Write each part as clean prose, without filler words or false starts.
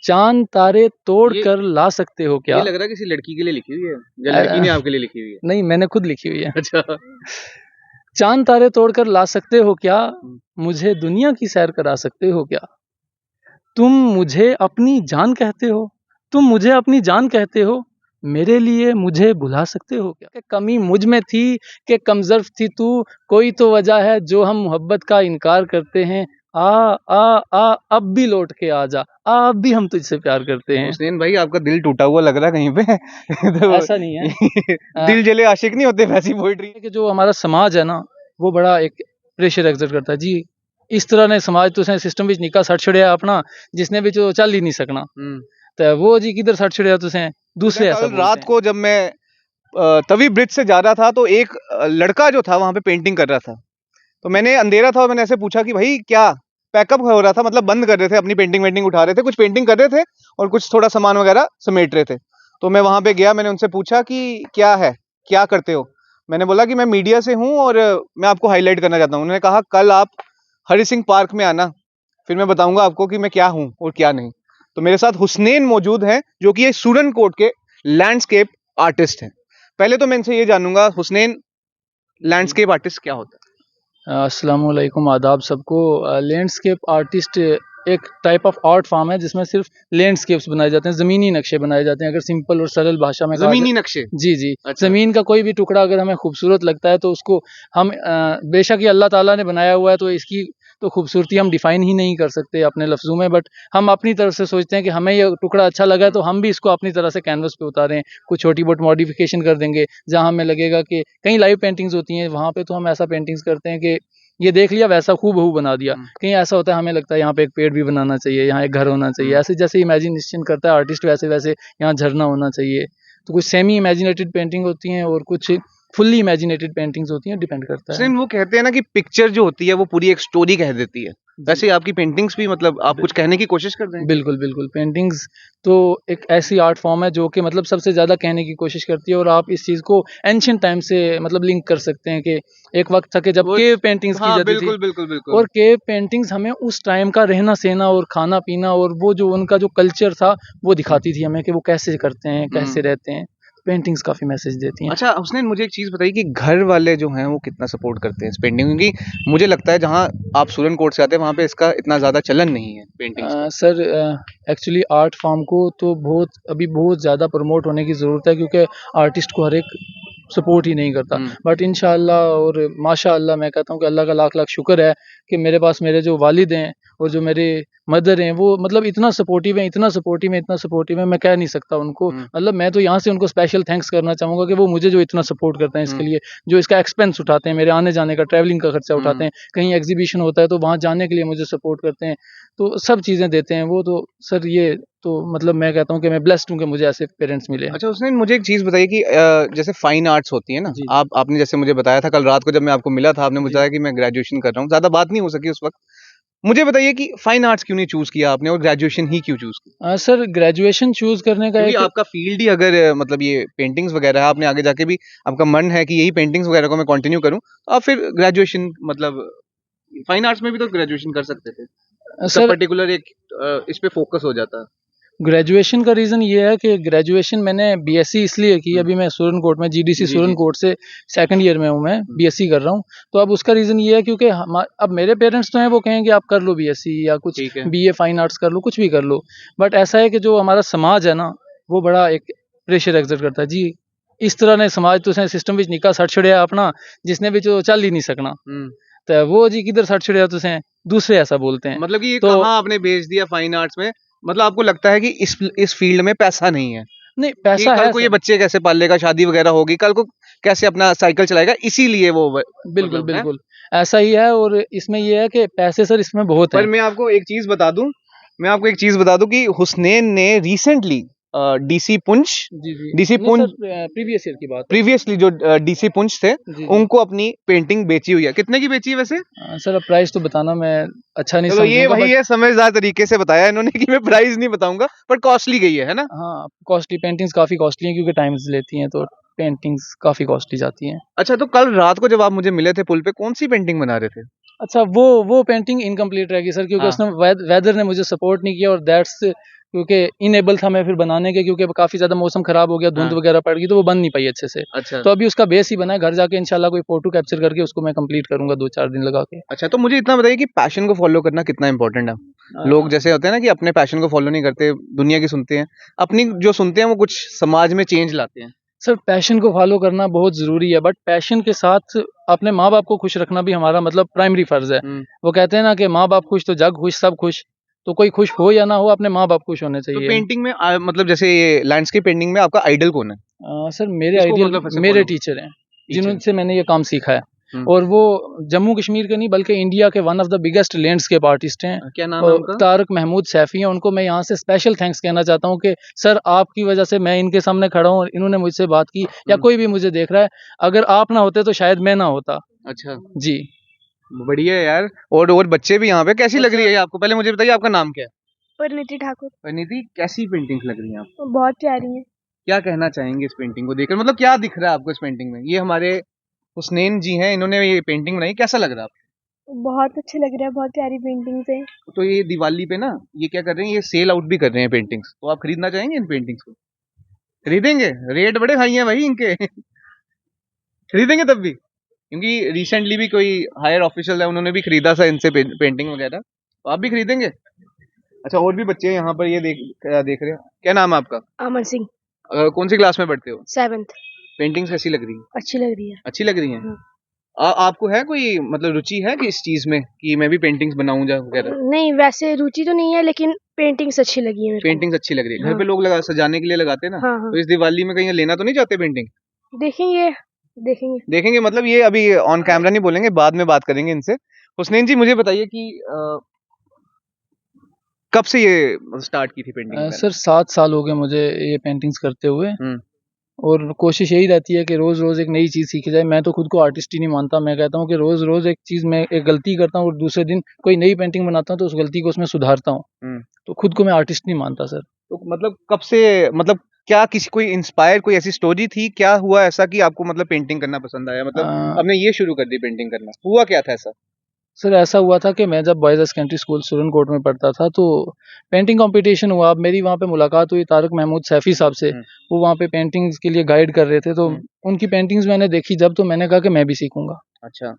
चांद तारे तोड़ ये कर ला सकते हो क्या? ये लग रहा है किसी लड़की के लिए लिखी हुई है या लड़की ने आपके लिए लिखी हुई है। नहीं, मैंने खुद लिखी हुई है। अच्छा। चांद तारे तोड़ कर ला सकते हो क्या? हम्म। मुझे दुनिया की सैर करा सकते हो क्या? तुम मुझे अपनी जान कहते हो, तुम मुझे अपनी जान कहते हो, मेरे लिए मुझे भुला सकते हो क्या? कि कमी मुझ में थी कि कमज़र्फ़ थी तू, कोई तो वजह है जो हम मोहब्बत का इनकार करते हैं। आ आ आ अब भी लौट के आ जा, अब भी हम तुझसे प्यार करते हैं। हुसैन भाई आपका दिल टूटा हुआ लग रहा है कहीं पे तो ऐसा नहीं है। दिल जले आशिक नहीं होते वैसी पोइट्री। कि जो हमारा समाज है ना, वो बड़ा एक प्रेशर एग्जर्ट करता है जी। इस तरह ने समाज तुसें सिस्टम विच निक्का सट छड़िया अपना, जिसने विच ओह चल ही नहीं सकना। तो वो जी किधर सट छड़िया तुसें, दूसरे ऐसा कल बोलते रात हैं। को जब मैं तवी ब्रिज से जा रहा था तो एक लड़का जो था वहां पे पेंटिंग कर रहा था। तो मैंने अंधेरा था और मैंने ऐसे पूछा कि भाई क्या पैकअप हो रहा था, मतलब बंद कर रहे थे, अपनी पेंटिंग वेंटिंग उठा रहे थे, कुछ पेंटिंग कर रहे थे और कुछ थोड़ा सामान वगैरह समेट रहे थे। तो मैं वहां पे गया, मैंने उनसे पूछा कि क्या है, क्या करते हो। मैंने बोला कि मैं मीडिया से हूं और मैं आपको हाईलाइट करना चाहता हूं। उन्होंने कहा कल आप हरि सिंह पार्क में आना, फिर मैं बताऊंगा आपको कि मैं क्या हूं और क्या नहीं। तो मेरे साथ हुसनैन मौजूद हैं जो कि स्टूडेंट कोर्ट के लैंडस्केप आर्टिस्ट हैं। पहले तो मैं इनसे ये जानूंगा, हुसनैन लैंडस्केप आर्टिस्ट क्या होता अस्सलाम वालेकुम, आदाब सबको। लैंडस्केप आर्टिस्ट एक टाइप ऑफ आर्ट फॉर्म है जिसमें सिर्फ लैंडस्केप्स बनाए जाते हैं, ज़मीनी नक्शे बनाए जाते हैं। अगर सिंपल और सरल भाषा में है? कहा जमीनी जाए, नक्शे। जी जी, अच्छा। ज़मीन का कोई भी टुकड़ा अगर हमें खूबसूरत लगता है तो उसको हम बेशक ये अल्लाह ताला ने बनाया हुआ है तो इसकी तो खूबसूरती हम डिफ़ाइन ही नहीं कर सकते अपने लफ्ज़ों में, बट हम अपनी तरफ से सोचते हैं कि हमें ये टुकड़ा अच्छा लगा है तो हम भी इसको अपनी तरह से कैनवस पे उतारें, कुछ छोटी बहुत मॉडिफिकेशन कर देंगे। जहाँ हमें लगेगा कि कई लाइव पेंटिंग्स होती हैं, वहाँ पे तो हम ऐसा पेंटिंग्स करते हैं कि ये देख लिया वैसा हूबहू बना दिया। कहीं ऐसा होता है हमें लगता है यहाँ पे एक पेड़ भी बनाना चाहिए, यहाँ एक घर होना चाहिए, ऐसे जैसे इमेजिनेशन करता है आर्टिस्ट वैसे वैसे यहाँ झरना होना चाहिए। तो कुछ सेमी इमेजिनेटेड पेंटिंग होती हैं और कुछ फुल्ली इमेजिनेटेड पेंटिंग्स होती हैं, डिपेंड करता है। हुसैन वो कहते हैं ना कि पिक्चर जो होती है वो पूरी एक स्टोरी कह देती है, वैसे ही आपकी पेंटिंग्स भी, मतलब आप कुछ कहने की कोशिश करते हैं। बिल्कुल, बिल्कुल। पेंटिंग्स तो एक ऐसी आर्ट फ़ॉर्म है जो कि मतलब सबसे ज़्यादा कहने की कोशिश करती है और आप इस चीज़ को एंशिएंट टाइम से मतलब लिंक कर सकते हैं कि एक वक़्त था कि जब वो केव पेंटिंग्स की हाँ जाती थी बिल्कुल बिल्कुल बिल्कुल। और केव पेंटिंग्स हमें उस टाइम का रहना-सहना और खाना-पीना और वो जो उनका जो कल्चर था, वो दिखाती थी हमें कि वो कैसे करते हैं, कैसे रहते हैं। पेंटिंग्स काफ़ी मैसेज देती हैं। अच्छा हुसनैन, मुझे एक चीज बताइए कि घर वाले जो हैं वो कितना सपोर्ट करते हैं इस पेंटिंग, क्योंकि मुझे लगता है जहाँ आप स्टूडेंट कोर्ट से आते हैं वहाँ पे इसका इतना ज्यादा चलन नहीं है पेंटिंग्स का। सर, एक्चुअली आर्ट फॉर्म को तो अभी बहुत ज़्यादा प्रमोट होने की ज़रूरत है क्योंकि आर्टिस्ट को हर एक सपोर्ट ही नहीं करता। बट इंशाअल्लाह और माशाअल्लाह मैं कहता हूँ कि अल्लाह का लाख लाख शुक्र है कि मेरे पास मेरे जो वालिद हैं और जो मेरे मदर हैं वो मतलब इतना सपोर्टिव हैं, इतना सपोर्टिव हैं, इतना सपोर्टिव हैं, मैं कह नहीं सकता उनको। मतलब मैं तो यहाँ से उनको स्पेशल थैंक्स करना चाहूँगा कि वो मुझे जो इतना सपोर्ट करते हैं इसके लिए, जो इसका एक्सपेंस उठाते हैं, मेरे आने जाने का, ट्रैवलिंग का खर्चा उठाते हैं, कहीं एग्जीबिशन होता है तो वहाँ जाने के लिए मुझे सपोर्ट करते हैं, तो सब चीज़ें देते हैं वो। तो सर ये तो मतलब मैं कहता हूँ कि मैं ब्लेस्ड हूँ कि मुझे ऐसे पेरेंट्स मिले हैं। अच्छा हुसनैन, मुझे एक चीज बताइए कि जैसे फाइन आर्ट्स होती है ना, जी, आपने जैसे मुझे बताया था कल रात को जब मैं आपको मिला था, आपने मुझे बताया कि मैं ग्रेजुएशन कर रहा हूँ, ज्यादा बात नहीं हो सकी उस वक्त। मुझे बताइए कि फाइन आर्ट्स क्यों नहीं चूज किया आपने और ग्रेजुएशन ही क्यों चूज किया, सर ग्रेजुएशन चूज़ करने का क्योंकि एक आपका फील्ड ही अगर मतलब ये पेंटिंग्स वगैरह है, आपने आगे जाके भी आपका मन है कि यही पेंटिंग्स वगैरह को मैं कंटिन्यू करूं, तो आप फिर ग्रेजुएशन मतलब फाइन आर्ट्स में भी तो ग्रेजुएशन कर सकते थे। इसका सर पर्टिकुलर एक इस पे फोकस हो जाता। ग्रेजुएशन का रीज़न ये है कि ग्रेजुएशन मैंने बीएससी इसलिए की, अभी मैं सूरन कोट में जीडीसी जी सूरन जी। कोट से सेकंड ईयर में हूँ, मैं बीएससी कर रहा हूँ। तो अब उसका रीज़न ये है क्योंकि अब मेरे पेरेंट्स तो हैं वो कहेंगे आप कर लो बीएससी या कुछ ठीक है। बीए फाइन आर्ट्स कर लो, कुछ भी कर लो। बट ऐसा है कि जो हमारा समाज है ना, वो बड़ा एक प्रेशर एग्जर्ट करता है जी। इस तरह ने समाज तुसें सिस्टम विच निक्का सट छड़िया अपना, जिसने विच ओह चल ही नहीं सकना। तो वो जी किधर सट छड़िया तुसें, दूसरे ऐसा बोलते हैं। मतलब कि ये तो कहाँ आपने भेज दिया फाइन आर्ट्स में, मतलब आपको लगता है कि इस फील्ड में पैसा नहीं है, नहीं, कि पैसा कल है को ये सर। बच्चे कैसे पाल लेगा, शादी वगैरह होगी, कल को कैसे अपना साइकिल चलाएगा, इसीलिए वो बिल्कुल, मतलब है। बिल्कुल। ऐसा ही है और इसमें ये है कि पैसे सर इसमें बहुत पर हैं। मैं आपको एक चीज बता दूं, कि हुसनैन ने रिसेंटली डीसी पुंछ जी, जी। डीसी नहीं पुंछ सर, प्रीवियस ईयर की बात है। प्रीवियसली जो डीसी पुंछ थे, जी, जी। उनको अपनी पेंटिंग बेची हुई है। कितने की बेची है वैसे? सर अब प्राइस तो बताना मैं अच्छा नहीं चलो ये समझूँगा, वही बट है, समझदार तरीके से बताया इन्होंने कि मैं प्राइस नहीं बताऊंगा, पर कॉस्टली गई है ना। हाँ, कॉस्टली पेंटिंग्स काफ़ी कॉस्टली हैं क्योंकि टाइम्स लेती हैं, तो पेंटिंग्स काफ़ी कॉस्टली जाती हैं। अच्छा, तो कल रात को जब आप मुझे मिले थे पुल पे, कौन सी पेंटिंग बना रहे थे? अच्छा, वो पेंटिंग इनकम्प्लीट रहेगी सर क्योंकि हाँ। उसने वेदर ने मुझे सपोर्ट नहीं किया और दैट्स क्योंकि इनेबल था मैं फिर बनाने के, क्योंकि काफ़ी ज़्यादा मौसम ख़राब हो गया, धुंध हाँ। वगैरह पड़ गई तो वो बन नहीं पाई अच्छे से। अच्छा। तो अभी उसका बेस ही बना है, घर जाके इंशाल्लाह कोई फ़ोटो कैप्चर करके उसको मैं कंप्लीट करूँगा 2-4 दिन लगा के। अच्छा, तो मुझे इतना बताइए कि पैशन को फ़ॉलो करना कितना इम्पोर्टेंट है? लोग जैसे होते हैं ना कि अपने पैशन को फ़ॉलो नहीं करते, दुनिया की सुनते हैं। अपनी जो सुनते हैं वो कुछ समाज में चेंज लाते हैं। सर पैशन को फॉलो करना बहुत ज़रूरी है, बट पैशन के साथ अपने माँ-बाप को खुश रखना भी हमारा मतलब प्राइमरी फ़र्ज़ है। हुँ। वो कहते हैं ना कि माँ-बाप खुश तो जग खुश, सब खुश। तो कोई खुश हो या ना हो, अपने माँ-बाप खुश होने तो चाहिए। पेंटिंग में मतलब जैसे ये लैंडस्केप पेंटिंग में आपका आइडल कौन है? सर मेरे किसको आइडियल मतलब ऐसे मेरे फ़ॉलो टीचर हैं, टीचर? जिनसे मैंने ये काम सीखा है। हुँ। और वो जम्मू कश्मीर के नहीं बल्कि इंडिया के one of the biggest landscape artist हैं। क्या नाम है उनका? तारक महमूद सैफ़ी हैं। उनको मैं यहाँ से स्पेशल थैंक्स कहना चाहता हूँ कि सर आपकी वजह से मैं इनके सामने खड़ा हूँ और इन्होंने मुझसे बात की, या हुँ। कोई भी मुझे देख रहा है। अगर आप ना होते तो शायद मैं ना होता। अच्छा, जी। बढ़िया है यार। और बच्चे भी यहाँ पे कैसी लग रही है ये आपको? पहले मुझे बताइए आपका नाम क्या है? परिणीति ठाकुर। परिणीति, कैसी पेंटिंग्स लग रही हैं आपको? बहुत प्यारी है। क्या कहना चाहेंगे इस पेंटिंग को देखकर? मतलब क्या दिख रहा है आपको इस पेंटिंग में? ये हमारे हुसनैन जी हैं, इन्होंने ये पेंटिंग बनाई, कैसा लग रहा है आपको? बहुत अच्छे लग रहा है, बहुत प्यारी पेंटिंग्स है। तो ये दिवाली पे ना ये क्या कर रहे हैं, ये सेल आउट भी कर रहे हैं पेंटिंग्स। तो आप खरीदना चाहेंगे इन पेंटिंग्स को? खरीदेंगे? रेट बड़े हाई हैं भाई इनके। खरीदेंगे तब भी? क्योंकि रिसेंटली भी कोई हायर ऑफिशियल है, उन्होंने भी खरीदा था इनसे पेंटिंग वगैरह। तो आप भी खरीदेंगे? अच्छा, और भी बच्चे हैं यहाँ पर, ये देख रहे हो। क्या नाम है आपका? अमन सिंह। कौन सी क्लास में पढ़ते हो? 7th। पेंटिंग्स कैसी लग रही है? अच्छी लग रही है। अच्छी लग रही हैं? हाँ। आपको है कोई मतलब रुचि है कि इस चीज में कि मैं भी पेंटिंग्स बनाऊं जा वगैरह? नहीं, वैसे रुचि तो नहीं है, लेकिन पेंटिंग्स अच्छी लगी है मेरे को। पेंटिंग्स अच्छी लग रही है, घर हाँ। पे लोग लगा सजाने के लिए लगाते हैं ना। हाँ हाँ। तो इस दिवाली में कहीं लेना तो नहीं चाहते पेंटिंग? देखेंगे देखेंगे। देखेंगे मतलब ये अभी ऑन कैमरा नहीं बोलेंगे, बाद में बात करेंगे इनसे। हुसनैन जी मुझे बताइए कि कब से ये स्टार्ट की थी पेंटिंग वगैरह? सर 7 साल हो गए मुझे ये पेंटिंग्स करते हुए। हम्म। और कोशिश यही रहती है कि रोज़-रोज़ एक नई चीज़ सीखी जाए। मैं तो खुद को आर्टिस्ट ही नहीं मानता। मैं कहता हूँ कि रोज़-रोज़ एक चीज़ मैं एक गलती करता हूँ और दूसरे दिन कोई नई पेंटिंग बनाता हूँ तो उस गलती को उसमें सुधारता हूँ। हम्म। तो खुद को मैं आर्टिस्ट नहीं मानता सर। तो मतलब कब से, मतलब क्या किसी कोई इंस्पायर कोई ऐसी स्टोरी थी, क्या हुआ ऐसा कि आपको मतलब पेंटिंग करना पसंद आया, मतलब अ, आपने ये शुरू कर दी पेंटिंग करना, हुआ क्या था ऐसा? सर ऐसा हुआ था कि मैं जब बॉयज़ हाई सेकेंडरी स्कूल सुरन कोट में पढ़ता था तो पेंटिंग कॉम्पिटिशन हुआ। अब मेरी वहाँ पे मुलाकात हुई तारक महमूद सैफ़ी साहब से। वो वहाँ पे पेंटिंग्स के लिए गाइड कर रहे थे, तो उनकी पेंटिंग्स मैंने देखी जब, तो मैंने कहा कि मैं भी सीखूँगा। अच्छा।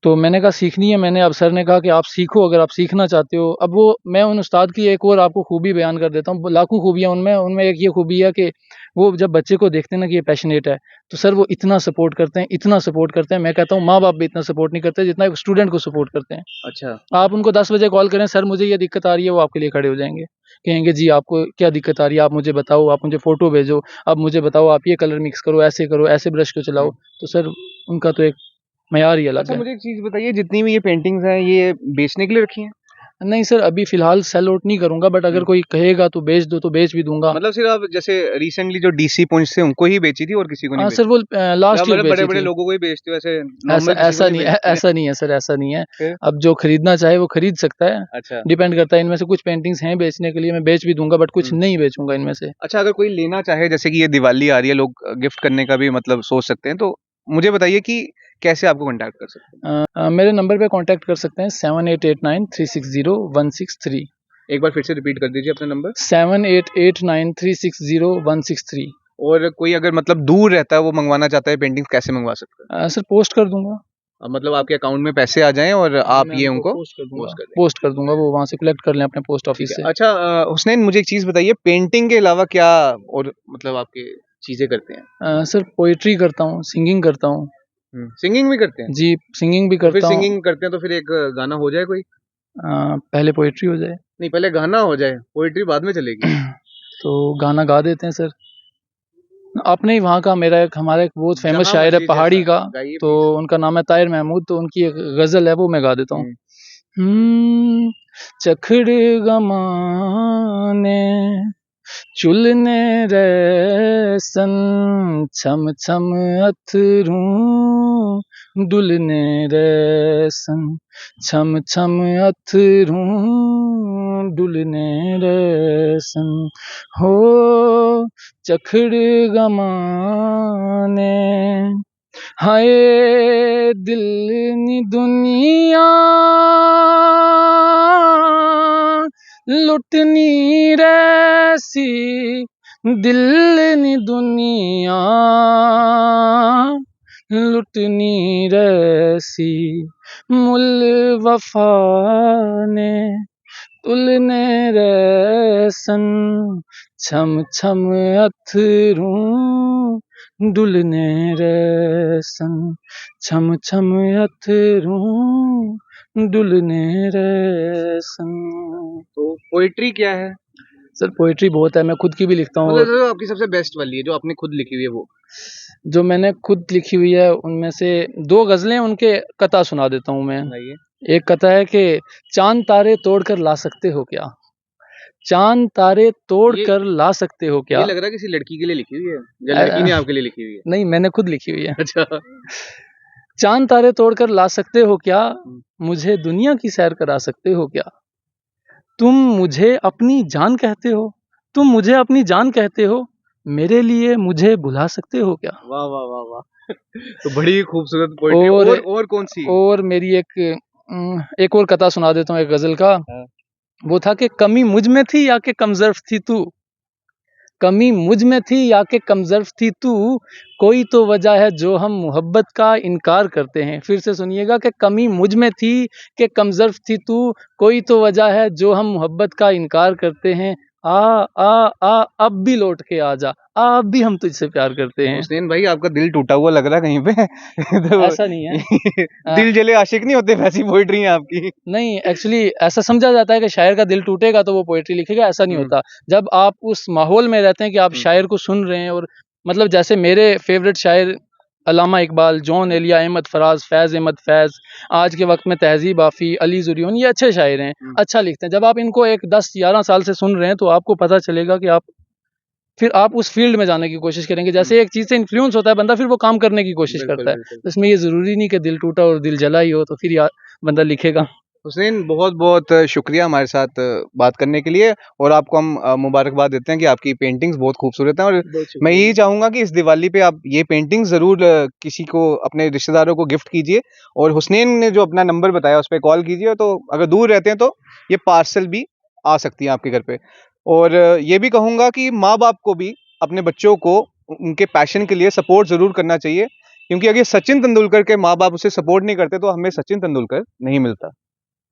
तो मैंने कहा सीखनी है मैंने। अब सर ने कहा कि आप सीखो अगर आप सीखना चाहते हो। अब वो मैं उन उस्ताद की एक और आपको खूबी बयान कर देता हूँ। लाखों खूबियाँ उनमें, उनमें एक ये खूबी है कि वो जब बच्चे को देखते हैं ना कि ये पैशनेट है, तो सर वो इतना सपोर्ट करते हैं, इतना सपोर्ट करते हैं। मैं कहता हूँ माँ-बाप भी इतना सपोर्ट नहीं करते जितना एक स्टूडेंट को सपोर्ट करते हैं। अच्छा। आप उनको 10 बजे कॉल करें, सर मुझे ये दिक्कत आ रही है, वो आपके लिए खड़े हो जाएँगे। कहेंगे जी आपको क्या दिक्कत आ रही है? आप मुझे बताओ, आप मुझे फ़ोटो भेजो, आप मुझे बताओ आप ये कलर मिक्स करो, ऐसे ब्रश को चलाओ। तो सर उनका तो एक मयार ही अलग अच्छा, है। मुझे एक चीज बताइए, जितनी भी ये पेंटिंग्स हैं ये बेचने के लिए रखी हैं? नहीं सर, अभी फ़िलहाल सेल आउट नहीं करूँगा, बट अगर कोई कहेगा तो बेच दो तो बेच भी दूँगा। मतलब सिर्फ आप जैसे रिसेंटली जो डीसी पुंछ से उनको ही बेची थी और किसी को नहीं हाँ बेची? सर, वो या लास्ट ईयर मतलब बेची बड़े-बड़े थी। लोगों को ही बेचते हो, ऐसे ऐसा नॉर्मल किसी को ऐसा नहीं नहीं है, बेचते? ऐसा नहीं है सर, ऐसा नहीं है। फिर? अब जो खरीदना चाहे वो खरीद सकता है। अच्छा। डिपेंड करता है, इनमें से कुछ पेंटिंग्स हैं बेचने के लिए, मैं बेच भी दूँगा, बट कुछ हुँ। नहीं बेचूँगा इनमें से। अच्छा, अगर कोई लेना चाहे, जैसे कि ये दिवाली आ रही है, लोग गिफ्ट करने का भी मतलब सोच सकते हैं, तो मुझे बताइए कि कैसे आपको कॉन्टैक्ट कर सकते हैं? मेरे नंबर पे कॉन्टैक्ट कर सकते हैं 7889360163। एक बार फिर से रिपीट कर दीजिए अपना नंबर। 7889360163। और कोई अगर मतलब दूर रहता है, वो मंगवाना चाहता है पेंटिंग्स, कैसे मंगवा सकता है? सर पोस्ट कर दूँगा। मतलब आपके अकाउंट में पैसे आ जाएँ और आप मैं ये उनको उनको पोस्ट कर दूँगा। पोस्ट कर देंगे। पोस्ट कर दूँगा, वो वहाँ से कलेक्ट कर लें अपने पोस्ट ठीक ऑफिस है। से। अच्छा, हुसनैन मुझे एक चीज़ बताइए, पेंटिंग के अलावा क्या और मतलब आपके चीज़ें करते हैं? सर पोएट्री करता हूँ, सिंगिंग करता हूँ। सिंगिंग भी करते हैं? जी, सिंगिंग भी तो फिर करता हूँ। सिंगिंग करते हैं तो फिर एक गाना हो जाए कोई? पहले पोएट्री हो जाए। नहीं, पहले गाना हो जाए, पोएट्री बाद में चलेगी। तो गाना गा देते हैं सर। अपने ही वहाँ का हमारा एक बहुत फ़ेमस जहाँ शायर है मर्ज़ी पहाड़ी जैसा, का, गाइए तो प्लीज़। उनका नाम है ताहिर महमूद, तो उनकी एक ग़ज़ल है वो मैं गा देता हूँ। हुँ। चखड़ गमाने चुलने रैसन छम छम अथरूं डुलने रैसन छम छम अथरूं डुलने रैसन हो चखड़ गमाने हाय दिल नी दुनिया लुटनी रैसी दिल नी दुनिया लुटनी रैसी मुल वफा ने तुलने रैसन छम छम अथरूं डुलने रैसन छम छम अथरूं डुलने रैसन। तो पोइट्री क्या है? सर पोइट्री बहुत है, मैं खुद की भी लिखता हूँ। मतलब जो आपकी सबसे बेस्ट वाली है जो आपने खुद लिखी हुई है वो? जो मैंने खुद लिखी हुई है उनमें से 2 गज़लें उनके कथा सुना देता हूँ मैं। सुनाइए। एक कथा है कि चांद तारे तोड़कर ला सकते हो क्या, चांद तारे तोड़कर ला सकते हो क्या। ये लग रहा है किसी लड़की के लिए लिखी हुई है या लड़की ने आपके लिए लिखी हुई है? नहीं, मैंने खुद लिखी हुई है। अच्छा। चांद तारे तोड़कर ला सकते हो क्या, मुझे दुनिया की सैर करा सकते हो क्या, तुम मुझे अपनी जान कहते हो, तुम मुझे अपनी जान कहते हो, मेरे लिए मुझे भुला सकते हो क्या। वाह वाह वाह वाह। तो बड़ी खूबसूरत पोइट्री। और कौन सी? और मेरी एक और कथा सुना देता हूँ एक गजल का। हाँ। वो था कि कमी मुझ में थी या कि कमजोर थी तू, कमी मुझ में थी या कि कमजोर थी तू, कोई तो वजह है जो हम मोहब्बत का इनकार करते हैं। फिर से सुनिएगा कि कमी मुझ में थी कि कमजोर थी तू, कोई तो वजह है जो हम मोहब्बत का इनकार करते हैं। आ आ आ अब भी लौट के आ जा, अब भी हम तुझसे प्यार करते हैं। हुसैन भाई आपका दिल टूटा हुआ लग रहा है कहीं पे। तो ऐसा नहीं है। दिल जले आशिक नहीं होते, वैसी पोइट्री है आपकी। नहीं, एक्चुअली ऐसा समझा जाता है कि शायर का दिल टूटेगा तो वो पोएट्री लिखेगा, ऐसा नहीं होता। जब आप उस माहौल में रहते हैं कि आप शायर को सुन रहे हैं, और मतलब जैसे मेरे फेवरेट शायर अल्लामा इकबाल, जॉन एलिया, अहमद फराज, फैज़ अहमद फैज़, आज के वक्त में तहज़ीब आफ़ी, अली ज़ुरियोन, ये अच्छे शायर हैं, अच्छा लिखते हैं। जब आप इनको एक 10-11 साल से सुन रहे हैं तो आपको पता चलेगा कि फिर आप उस फील्ड में जाने की कोशिश करेंगे। जैसे एक चीज़ से इन्फ्लुएंस होता है बंदा, फिर वो काम करने की कोशिश बिल्कुल, करता है। बिल्कुल। तो इसमें ये ज़रूरी नहीं कि दिल टूटा और दिल जला ही हो तो फिर बंदा लिखेगा। हुसैन बहुत बहुत शुक्रिया हमारे साथ बात करने के लिए, और आपको हम मुबारकबाद देते हैं कि आपकी पेंटिंग्स बहुत खूबसूरत हैं। और मैं यही चाहूँगा कि इस दिवाली पे आप ये पेंटिंग्स ज़रूर किसी को, अपने रिश्तेदारों को गिफ्ट कीजिए, और हुसैन ने जो अपना नंबर बताया उस पर कॉल कीजिए। तो अगर दूर रहते हैं तो ये पार्सल भी आ सकती है आपके घर पे। और ये भी कहूँगा कि माँ बाप को भी अपने बच्चों को उनके पैशन के लिए सपोर्ट ज़रूर करना चाहिए, क्योंकि अगर सचिन तेंदुलकर के माँ बाप उसे सपोर्ट नहीं करते तो हमें सचिन तेंदुलकर नहीं मिलता।